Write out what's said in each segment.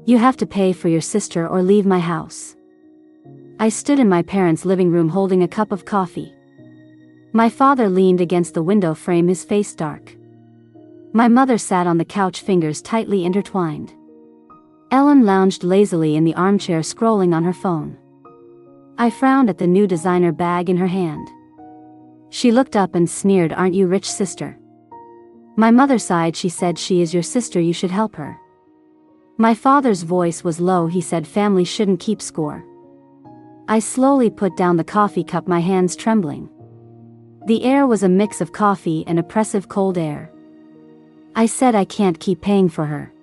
You have to pay for your sister or leave my house. I stood in my parents' living room holding a cup of coffee. My father leaned against the window frame, his face dark. My mother sat on the couch, fingers tightly intertwined. Ellen lounged lazily in the armchair, scrolling on her phone. I frowned at the new designer bag in her hand. She looked up and sneered, "Aren't you rich, sister?" My mother sighed. She said, "She is your sister, you should help her." My father's voice was low. He said, "Family shouldn't keep score." I slowly put down the coffee cup, my hands trembling. The air was a mix of coffee and oppressive cold air. I said, "I can't keep paying for her."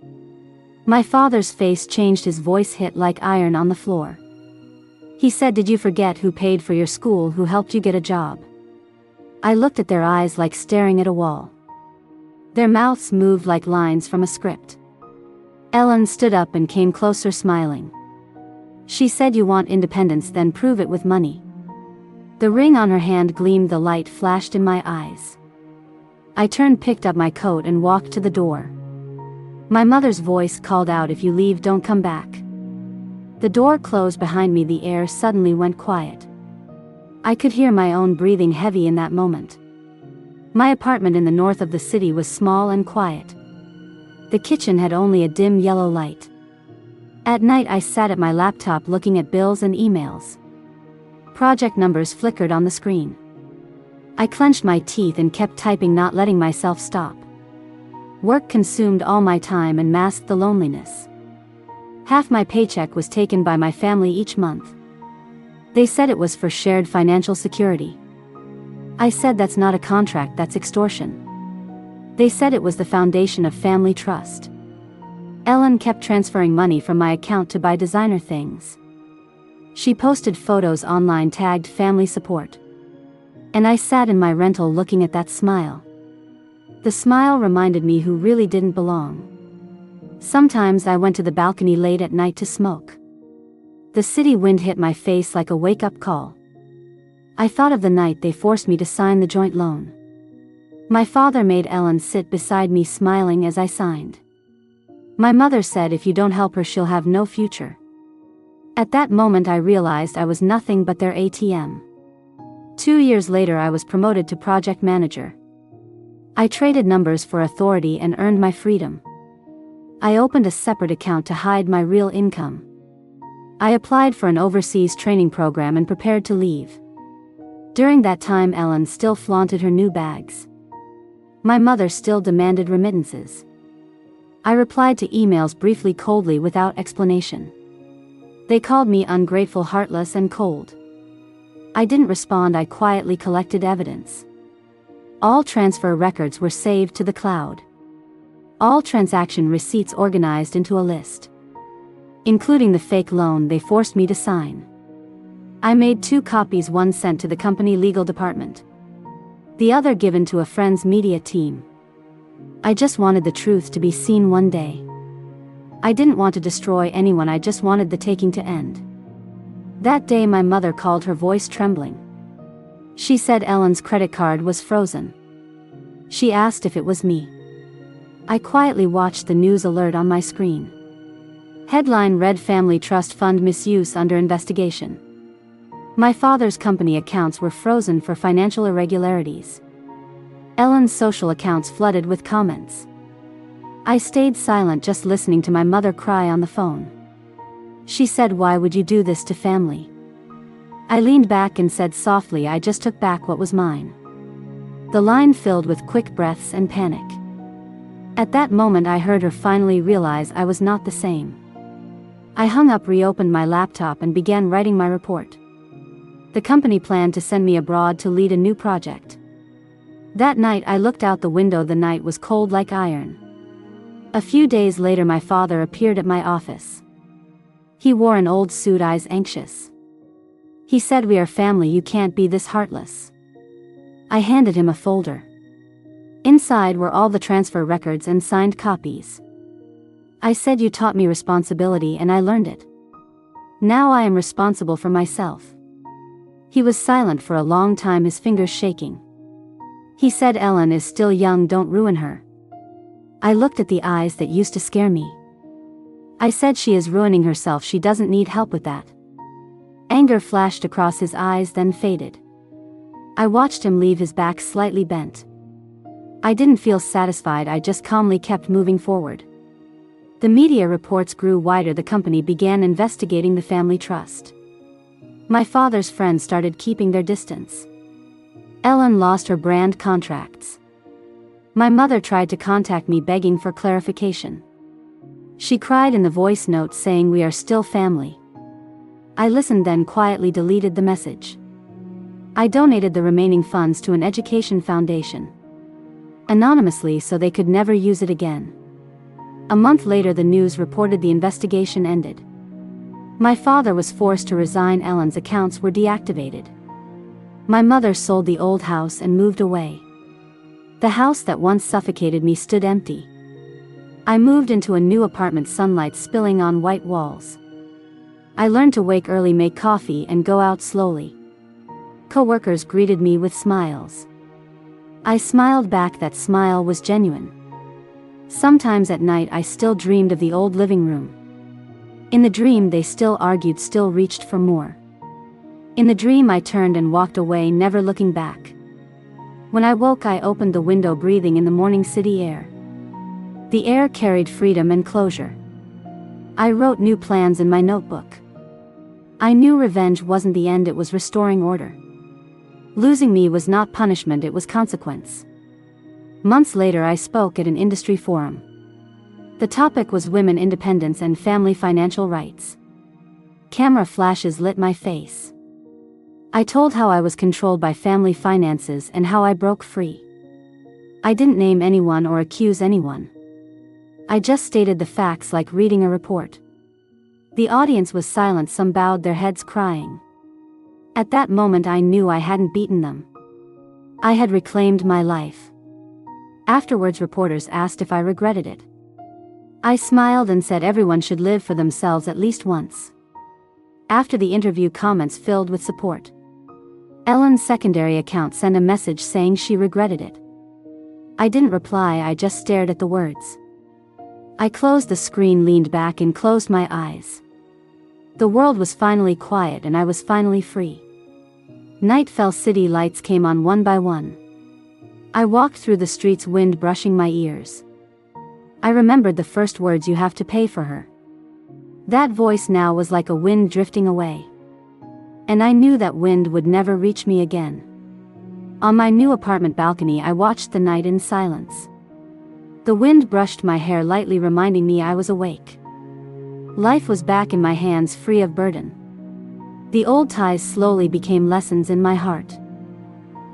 My father's face changed, his voice hit like iron on the floor. He said, "Did you forget who paid for your school, who helped you get a job?" I looked at their eyes like staring at a wall. Their mouths moved like lines from a script. Ellen stood up and came closer, smiling. She said, "You want independence, then prove it with money." The ring on her hand gleamed, the light flashed in my eyes. I turned, picked up my coat and walked to the door. My mother's voice called out, "If you leave, don't come back." The door closed behind me. The air suddenly went quiet. I could hear my own breathing, heavy in that moment. My apartment in the north of the city was small and quiet. The kitchen had only a dim yellow light. At night I sat at my laptop looking at bills and emails. Project numbers flickered on the screen. I clenched my teeth and kept typing, not letting myself stop. Work consumed all my time and masked the loneliness. Half my paycheck was taken by my family each month. They said it was for shared financial security. I said, "That's not a contract, that's extortion." They said it was the foundation of family trust. Ellen kept transferring money from my account to buy designer things. She posted photos online tagged family support. And I sat in my rental looking at that smile. The smile reminded me who really didn't belong. Sometimes I went to the balcony late at night to smoke. The city wind hit my face like a wake-up call. I thought of the night they forced me to sign the joint loan. My father made Ellen sit beside me, smiling as I signed. My mother said, "If you don't help her, she'll have no future." At that moment I realized I was nothing but their ATM. 2 years later I was promoted to project manager. I traded numbers for authority and earned my freedom. I opened a separate account to hide my real income. I applied for an overseas training program and prepared to leave. During that time Ellen still flaunted her new bags. My mother still demanded remittances. I replied to emails briefly, coldly, without explanation. They called me ungrateful, heartless, and cold. I didn't respond. I quietly collected evidence. All transfer records were saved to the cloud. All transaction receipts organized into a list. Including the fake loan they forced me to sign. I made 2 copies, one sent to the company legal department. The other given to a friend's media team. I just wanted the truth to be seen one day. I didn't want to destroy anyone, I just wanted the taking to end. That day my mother called, her voice trembling. She said Ellen's credit card was frozen. She asked if it was me. I quietly watched the news alert on my screen. Headline read, "Family Trust Fund Misuse Under Investigation." My father's company accounts were frozen for financial irregularities. Ellen's social accounts flooded with comments. I stayed silent, just listening to my mother cry on the phone. She said, "Why would you do this to family?" I leaned back and said softly, "I just took back what was mine." The line filled with quick breaths and panic. At that moment I heard her finally realize I was not the same. I hung up, reopened my laptop and began writing my report. The company planned to send me abroad to lead a new project. That night I looked out the window. The night was cold like iron. A few days later my father appeared at my office. He wore an old suit, eyes anxious. He said, "We are family, you can't be this heartless." I handed him a folder. Inside were all the transfer records and signed copies. I said, "You taught me responsibility and I learned it. Now I am responsible for myself." He was silent for a long time, his fingers shaking. He said, "Ellen is still young, don't ruin her." I looked at the eyes that used to scare me. I said she is ruining herself, she doesn't need help with that. Anger flashed across his eyes, then faded. I watched him leave, his back slightly bent. I didn't feel satisfied, I just calmly kept moving forward. The media reports grew wider, the company began investigating the family trust. My father's friends started keeping their distance. Ellen lost her brand contracts. My mother tried to contact me begging for clarification. She cried in the voice note saying we are still family. I listened, then quietly deleted the message. I donated the remaining funds to an education foundation. Anonymously, so they could never use it again. A month later, the news reported the investigation ended. My father was forced to resign, Ellen's accounts were deactivated. My mother sold the old house and moved away. The house that once suffocated me stood empty. I moved into a new apartment, sunlight spilling on white walls. I learned to wake early, make coffee, and go out slowly. Co-workers greeted me with smiles. I smiled back, that smile was genuine. Sometimes at night I still dreamed of the old living room. In the dream they still argued, still reached for more. In the dream I turned and walked away, never looking back. When I woke I opened the window, breathing in the morning city air. The air carried freedom and closure. I wrote new plans in my notebook. I knew revenge wasn't the end, it was restoring order. Losing me was not punishment, it was consequence. Months later I spoke at an industry forum. The topic was women independence and family financial rights. Camera flashes lit my face. I told how I was controlled by family finances and how I broke free. I didn't name anyone or accuse anyone. I just stated the facts, like reading a report. The audience was silent, some bowed their heads crying. At that moment I knew I hadn't beaten them. I had reclaimed my life. Afterwards reporters asked if I regretted it. I smiled and said everyone should live for themselves at least once. After the interview, comments filled with support. Ellen's secondary account sent a message saying she regretted it. I didn't reply, I just stared at the words. I closed the screen, leaned back and closed my eyes. The world was finally quiet and I was finally free. Night fell, city lights came on one by one. I walked through the streets, wind brushing my ears. I remembered the first words, you have to pay for her. That voice now was like a wind drifting away. And I knew that wind would never reach me again. On my new apartment balcony I watched the night in silence. The wind brushed my hair lightly, reminding me I was awake. Life was back in my hands, free of burden. The old ties slowly became lessons in my heart.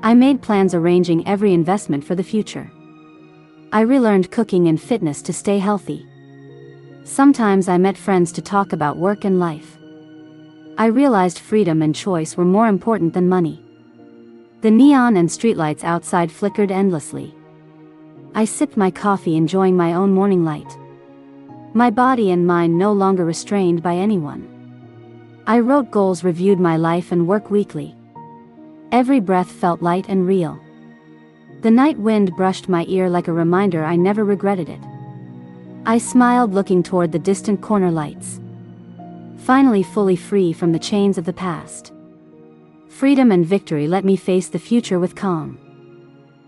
I made plans, arranging every investment for the future. I relearned cooking and fitness to stay healthy. Sometimes I met friends to talk about work and life. I realized freedom and choice were more important than money. The neon and streetlights outside flickered endlessly. I sipped my coffee, enjoying my own morning light. My body and mind no longer restrained by anyone. I wrote goals, reviewed my life and work weekly. Every breath felt light and real. The night wind brushed my ear like a reminder I never regretted it. I smiled, looking toward the distant corner lights. Finally fully free from the chains of the past. Freedom and victory let me face the future with calm.